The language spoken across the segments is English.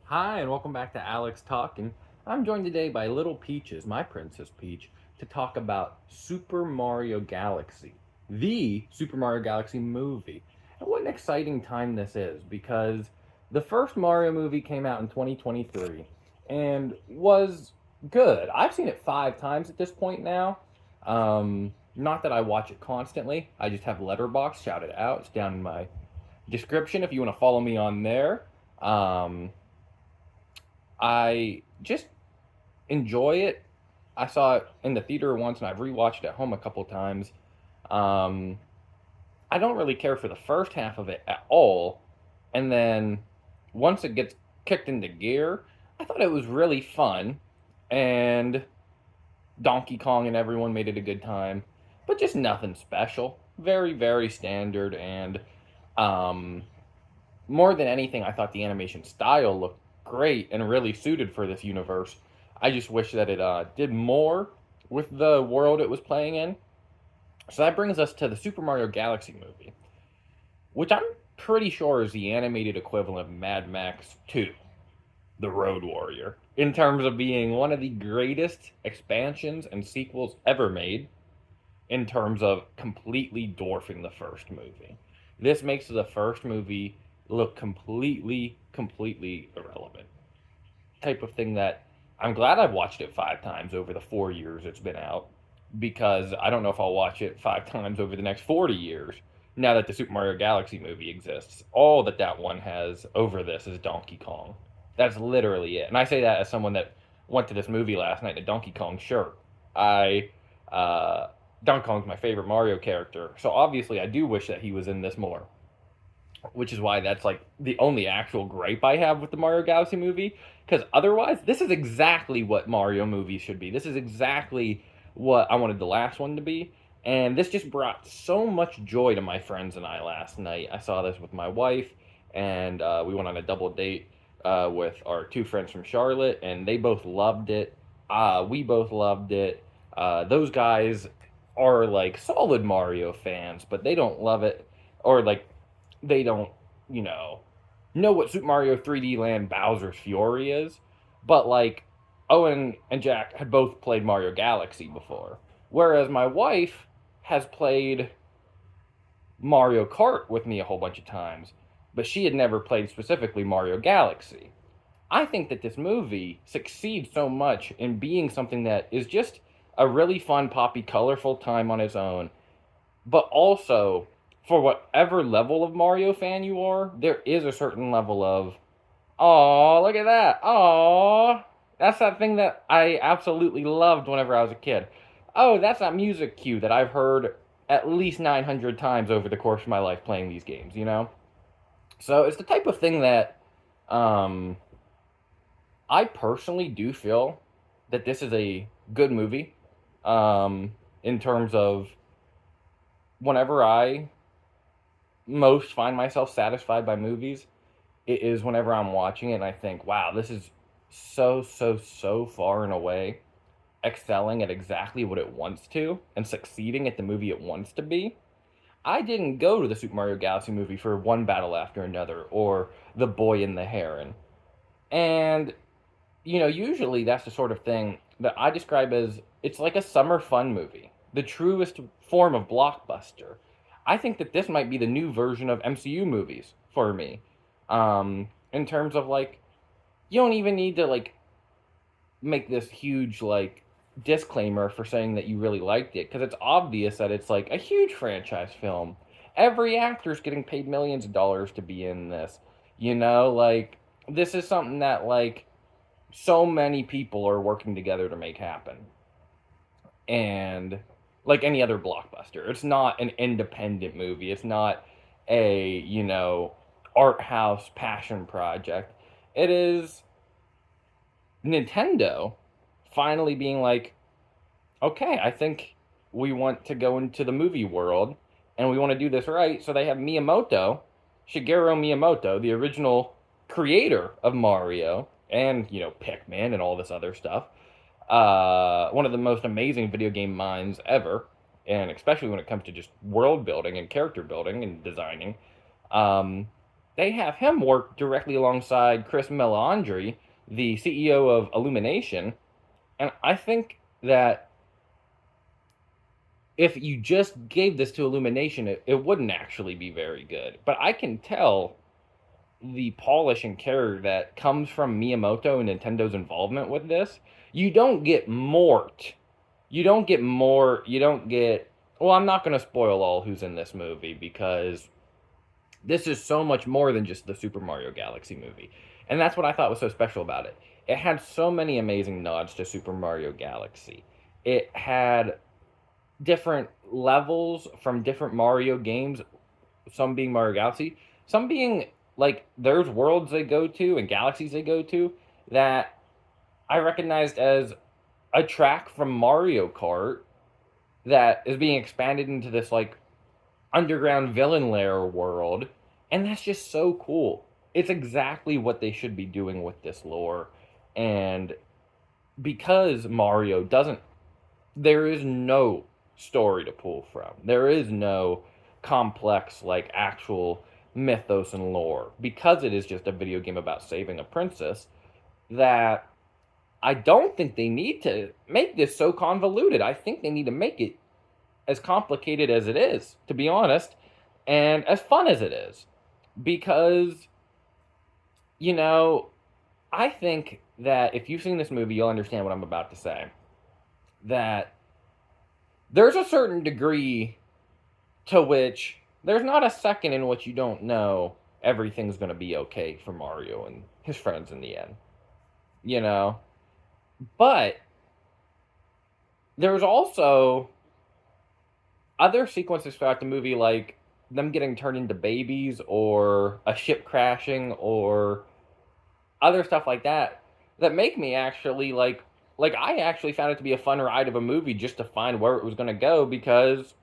Hi, and welcome back to Alex Talking. I'm joined today by Little Peaches, my Princess Peach, to talk about Super Mario Galaxy, the Super Mario Galaxy movie. And what an exciting time this is because the first Mario movie came out in 2023 and was good. I've seen it 5 times at this point now. Not that I watch it constantly, I just have Letterboxd, shout it out. It's down in my description if you want to follow me on there. Um, I just enjoy it. I saw it in the theater once, and I've rewatched it at home a couple times. Um, I don't really care for the first half of it at all, and then once it gets kicked into gear, I thought it was really fun, and Donkey Kong and everyone made it a good time, but just nothing special. Very, very standard, and um, more than anything, I thought the animation style looked great and really suited for this universe. I just wish that it did more with the world it was playing in. So that brings us to the Super Mario Galaxy movie, which I'm pretty sure is the animated equivalent of Mad Max 2, The Road Warrior, in terms of being one of the greatest expansions and sequels ever made, in terms of completely dwarfing the first movie. This makes the first movie look completely irrelevant. Type of thing that I'm glad I've watched it 5 times over the 4 years it's been out, because I don't know if I'll watch it 5 times over the next 40 years now that the Super Mario Galaxy movie exists. All that that one has over this is Donkey Kong. That's literally it. And I say that as someone that went to this movie last night in a Donkey Kong shirt. I uh, Donkey Kong's my favorite Mario character, so obviously I do wish that he was in this more, which is why that's like the only actual gripe I have with the Mario Galaxy movie. Because otherwise, this is exactly what Mario movies should be. This is exactly what I wanted the last one to be. And this just brought so much joy to my friends and I last night. I saw this with my wife, and we went on a double date with our two friends from Charlotte, and they both loved it. We both loved it. Those guys are like solid Mario fans, but they don't love it, or like they don't, you know what Super Mario 3D Land Bowser's Fury is, but like Owen and Jack had both played Mario Galaxy before, whereas my wife has played Mario Kart with me a whole bunch of times, but she had never played specifically Mario Galaxy. I think that this movie succeeds so much in being something that is just a really fun, poppy, colorful time on its own, but also for whatever level of Mario fan you are, there is a certain level of, oh, look at that. Oh, that's that thing that I absolutely loved whenever I was a kid. Oh, that's that music cue that I've heard at least 900 times over the course of my life playing these games, you know? So it's the type of thing that um, I personally do feel that this is a good movie, in terms of whenever I most find myself satisfied by movies, it is whenever I'm watching it and I think, wow, this is so far and away excelling at exactly what it wants to and succeeding at the movie it wants to be. I didn't go to the Super Mario Galaxy movie for one battle after another or The Boy and the Heron. And, usually that's the sort of thing that I describe as it's like a summer fun movie, the truest form of blockbuster. I think that this might be the new version of MCU movies for me. In terms of like, you don't even need to like make this huge like disclaimer for saying that you really liked it, because it's obvious that it's like a huge franchise film. Every actor's getting paid millions of dollars to be in this. Like this is something that like so many people are working together to make happen. And like any other blockbuster, it's not an independent movie. It's not a, art house passion project. It is Nintendo finally being like, okay, I think we want to go into the movie world and we want to do this right. So they have Miyamoto, Shigeru Miyamoto, the original creator of Mario and, Pikmin and all this other stuff. One of the most amazing video game minds ever, and especially when it comes to just world building and character building and designing. Um, they have him work directly alongside Chris Melandri, the CEO of Illumination, and I think that if you just gave this to Illumination, it wouldn't actually be very good. But I can tell the polish and care that comes from Miyamoto and Nintendo's involvement with this. You don't get Mort. You don't get more. You don't get. Well, I'm not going to spoil all who's in this movie because this is so much more than just the Super Mario Galaxy movie. And that's what I thought was so special about it. It had so many amazing nods to Super Mario Galaxy. It had different levels from different Mario games, some being Mario Galaxy, some being like there's worlds they go to and galaxies they go to that I recognized as a track from Mario Kart that is being expanded into this like underground villain lair world, and that's just so cool. It's exactly what they should be doing with this lore, and because Mario doesn't, there is no story to pull from. There is no complex like actual mythos and lore because it is just a video game about saving a princess that I don't think they need to make this so convoluted. I think they need to make it as complicated as it is, to be honest, and as fun as it is. Because, you know, I think that if you've seen this movie, you'll understand what I'm about to say. That there's a certain degree to which there's not a second in which you don't know everything's going to be okay for Mario and his friends in the end. You know? But there's also other sequences throughout the movie, like them getting turned into babies or a ship crashing or other stuff like that, that make me actually like I actually found it to be a fun ride of a movie just to find where it was going to go because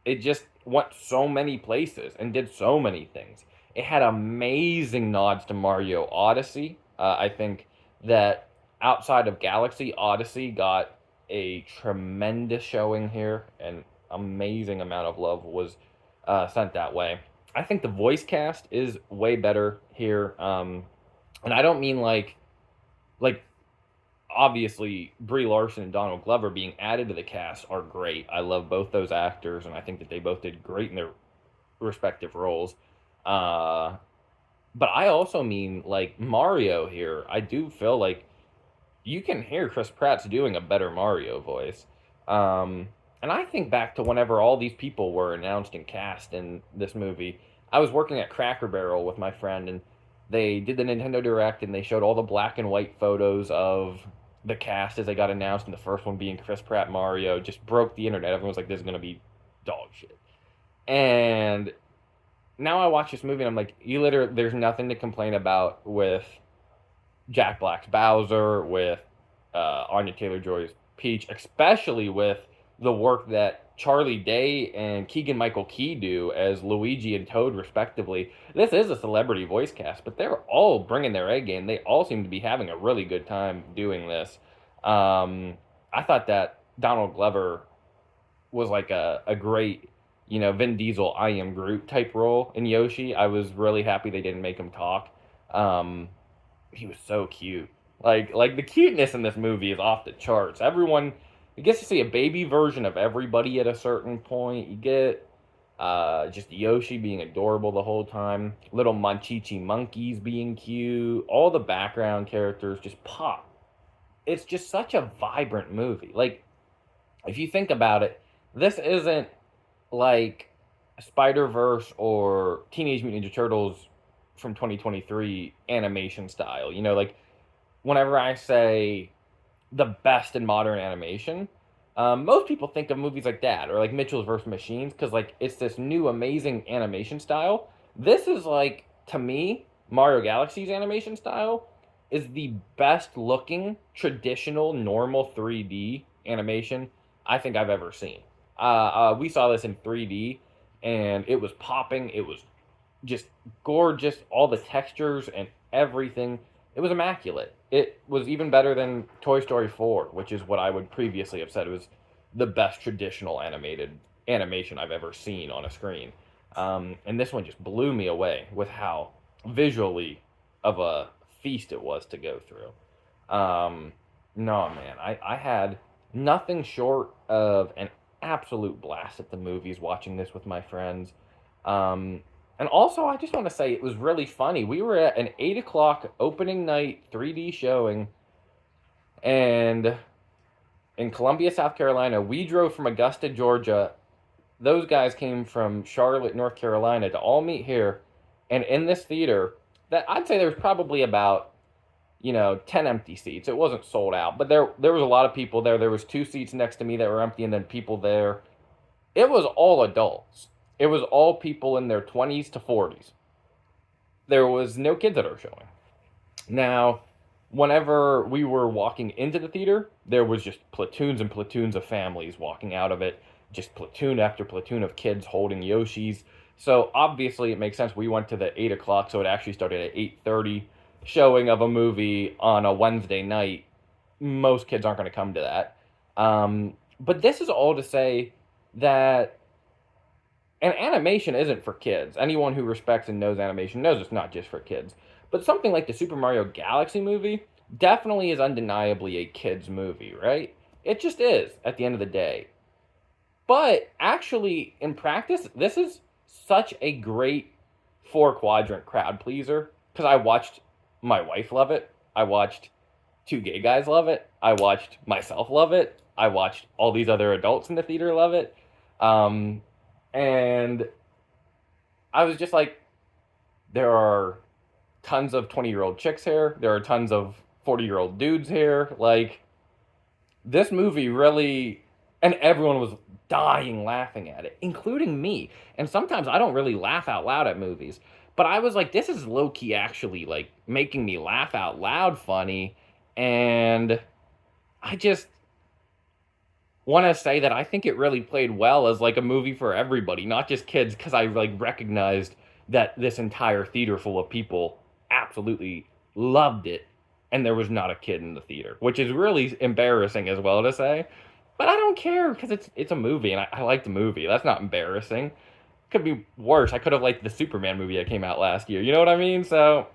it just went so many places and did so many things. It had amazing nods to Mario Odyssey. I think that outside of Galaxy, Odyssey got a tremendous showing here, and amazing amount of love was sent that way. I think the voice cast is way better here, and I don't mean like obviously Brie Larson and Donald Glover being added to the cast are great. I love both those actors, and I think that they both did great in their respective roles. Uh, but I also mean like Mario here. I do feel like you can hear Chris Pratt's doing a better Mario voice. And I think back to whenever all these people were announced and cast in this movie. I was working at Cracker Barrel with my friend, and they did the Nintendo Direct, and they showed all the black and white photos of the cast as they got announced, and the first one being Chris Pratt Mario. Just broke the internet. Everyone was like, "This is gonna be dog shit." And now I watch this movie, and I'm like, "You literally, there's nothing to complain about with Jack Black's Bowser, with Anya Taylor Joy's Peach, especially with the work that Charlie Day and Keegan Michael Key do as Luigi and Toad, respectively. This is a celebrity voice cast, but they're all bringing their A game. They all seem to be having a really good time doing this. I thought that Donald Glover was like a great, Vin Diesel, I am Groot type role in Yoshi. I was really happy they didn't make him talk. Um, he was so cute. Like the cuteness in this movie is off the charts. Everyone you get to see a baby version of everybody at a certain point. You get just Yoshi being adorable the whole time. Little Monchichi monkeys being cute. All the background characters just pop. It's just such a vibrant movie. Like if you think about it, this isn't like Spider Verse or Teenage Mutant Ninja Turtles from 2023 animation style. Like whenever I say the best in modern animation, most people think of movies like that or like Mitchell's vs. Machines because like it's this new amazing animation style. This is like to me Mario Galaxy's animation style is the best looking traditional normal 3D animation I think I've ever seen. We saw this in 3D and it was popping. It was just gorgeous. All the textures and everything. It was immaculate. It was even better than Toy Story 4, which is what I would previously have said was the best traditional animated animation I've ever seen on a screen. And this one just blew me away with how visually of a feast it was to go through. Um, no, man, I had nothing short of an absolute blast at the movies watching this with my friends. Um, and also, I just want to say it was really funny. We were at an 8 o'clock opening night 3D showing, and in Columbia, South Carolina, we drove from Augusta, Georgia. Those guys came from Charlotte, North Carolina to all meet here. And in this theater, that I'd say there was probably about 10 empty seats. It wasn't sold out, but there was a lot of people there. There was two seats next to me that were empty and then people there. It was all adults. It was all people in their 20s to 40s. There was no kids at our showing. Now, whenever we were walking into the theater, there was just platoons and platoons of families walking out of it, just platoon after platoon of kids holding Yoshis. So obviously it makes sense. We went to the 8 o'clock, so it actually started at 8:30 showing of a movie on a Wednesday night. Most kids aren't going to come to that. But this is all to say that and animation isn't for kids. Anyone who respects and knows animation knows it's not just for kids. But something like the Super Mario Galaxy movie definitely is undeniably a kids movie, right? It just is at the end of the day. But actually, in practice, this is such a great four quadrant crowd pleaser because I watched my wife love it. I watched two gay guys love it. I watched myself love it. I watched all these other adults in the theater love it. Um, and I was just like, there are tons of 20-year-old chicks here. There are tons of 40-year-old dudes here. Like, this movie really. And everyone was dying laughing at it, including me. And sometimes I don't really laugh out loud at movies. But I was like, this is low key actually like making me laugh out loud funny. And I just want to say that I think it really played well as like a movie for everybody, not just kids, because I like recognized that this entire theater full of people absolutely loved it, and there was not a kid in the theater, which is really embarrassing as well to say. But I don't care because it's a movie, and I like the movie. That's not embarrassing. Could be worse. I could have liked the Superman movie that came out last year. You know what I mean? So,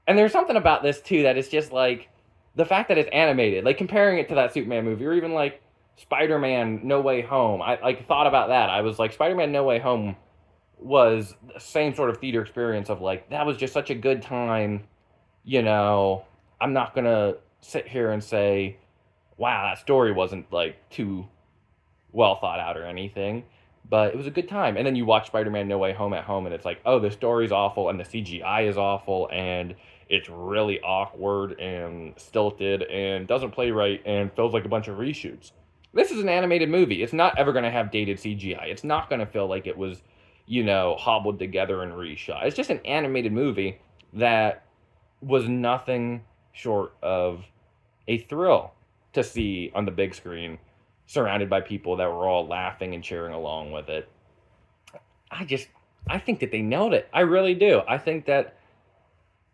and there's something about this too that is just like the fact that it's animated, like comparing it to that Superman movie, or even like Spider-Man No Way Home. I like thought about that. I was like, Spider-Man No Way Home was the same sort of theater experience of like that was just such a good time. You know, I'm not gonna sit here and say, wow, that story wasn't like too well thought out or anything. But it was a good time. And then you watch Spider Man No Way Home at home, and it's like, oh, the story's awful, and the CGI is awful, and it's really awkward and stilted and doesn't play right and feels like a bunch of reshoots. This is an animated movie. It's not ever going to have dated CGI. It's not going to feel like it was, hobbled together and reshot. It's just an animated movie that was nothing short of a thrill to see on the big screen, surrounded by people that were all laughing and cheering along with it. I just, I think that they nailed it. I really do. I think that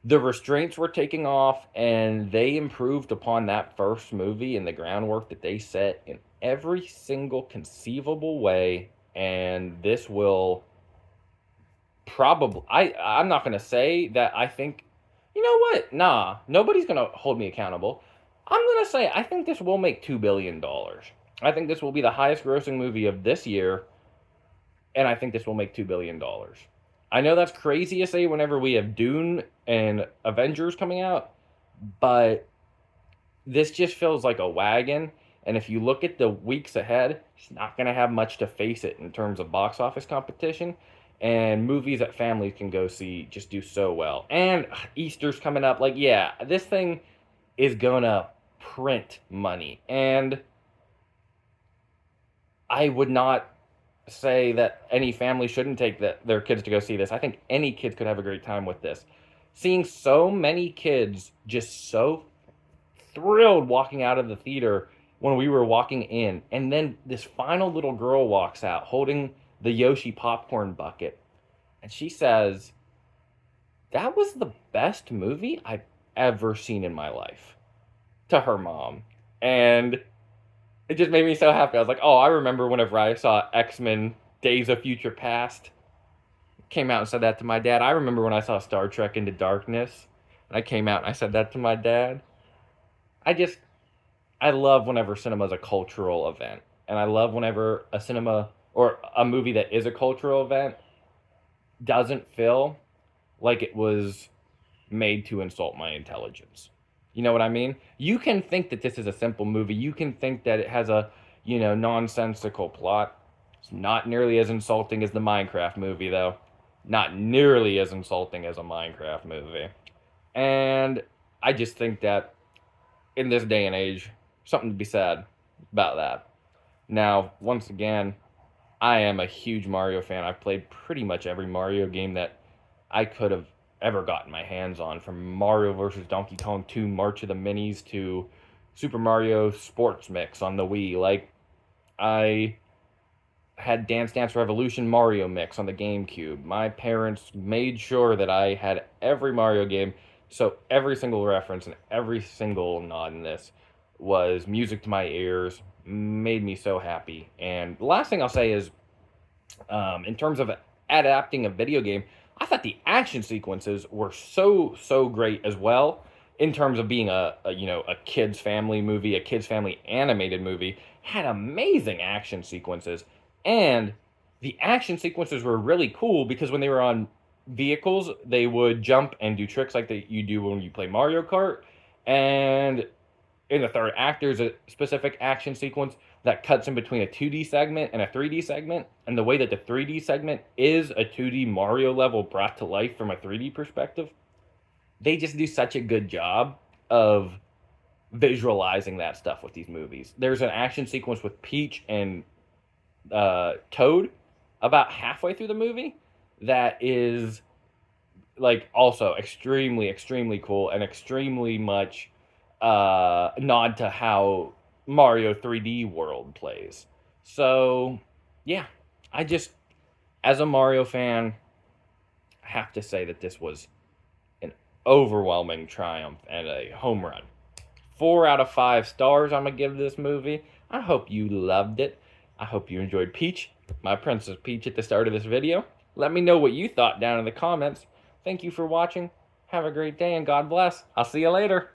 the restraints were taking off and they improved upon that first movie and the groundwork that they set in every single conceivable way. And this will probably, I'm not going to say that I think, you know what? Nah, nobody's going to hold me accountable. I'm going to say I think this will make $2 billion. I think this will be the highest grossing movie of this year, and I think this will make $2 billion. I know that's crazy to say whenever we have Dune and Avengers coming out, but this just feels like a wagon. And if you look at the weeks ahead, it's not going to have much to face it in terms of box office competition. And movies that families can go see just do so well. And Easter's coming up. Like, yeah, this thing is going to print money. And I would not say that any family shouldn't take their kids to go see this. I think any kids could have a great time with this. Seeing so many kids just so thrilled walking out of the theater when we were walking in, and then this final little girl walks out holding the Yoshi popcorn bucket, and she says, "That was the best movie I've ever seen in my life," to her mom. And it just made me so happy. I was like, oh, I remember whenever I saw X-Men Days of Future Past. came out and said that to my dad. I remember when I saw Star Trek Into Darkness, and I came out and I said that to my dad. I just, I love whenever cinema is a cultural event, and I love whenever a cinema or a movie that is a cultural event doesn't feel like it was made to insult my intelligence. You know what I mean? You can think that this is a simple movie. You can think that it has a, nonsensical plot. It's not nearly as insulting as the Minecraft movie, though. Not nearly as insulting as a Minecraft movie. And I just think that in this day and age, something to be said about that. Now, once again, I am a huge Mario fan. I've played pretty much every Mario game that I could have ever gotten my hands on, from Mario vs. Donkey Kong 2 March of the Minis to Super Mario Sports Mix on the Wii. Like, I had Dance Dance Revolution Mario Mix on the GameCube. My parents made sure that I had every Mario game, so every single reference and every single nod in this was music to my ears, made me so happy. And the last thing I'll say is, in terms of adapting a video game, I thought the action sequences were so great as well. In terms of being a kids family movie, a kids family animated movie, had amazing action sequences, and the action sequences were really cool because when they were on vehicles, they would jump and do tricks like that you do when you play Mario Kart, and in the third act, there's a specific action sequence that cuts in between a 2D segment and a 3D segment. And the way that the 3D segment is a 2D Mario level brought to life from a 3D perspective, they just do such a good job of visualizing that stuff with these movies. There's an action sequence with Peach and Toad about halfway through the movie that is like also extremely cool and extremely much nod to how Mario 3D World plays. So, yeah, I just, as a Mario fan, have to say that this was an overwhelming triumph and a home run. 4 out of 5 stars I'm going to give this movie. I hope you loved it. I hope you enjoyed Peach, my Princess Peach, at the start of this video. Let me know what you thought down in the comments. Thank you for watching. Have a great day and God bless. I'll see you later.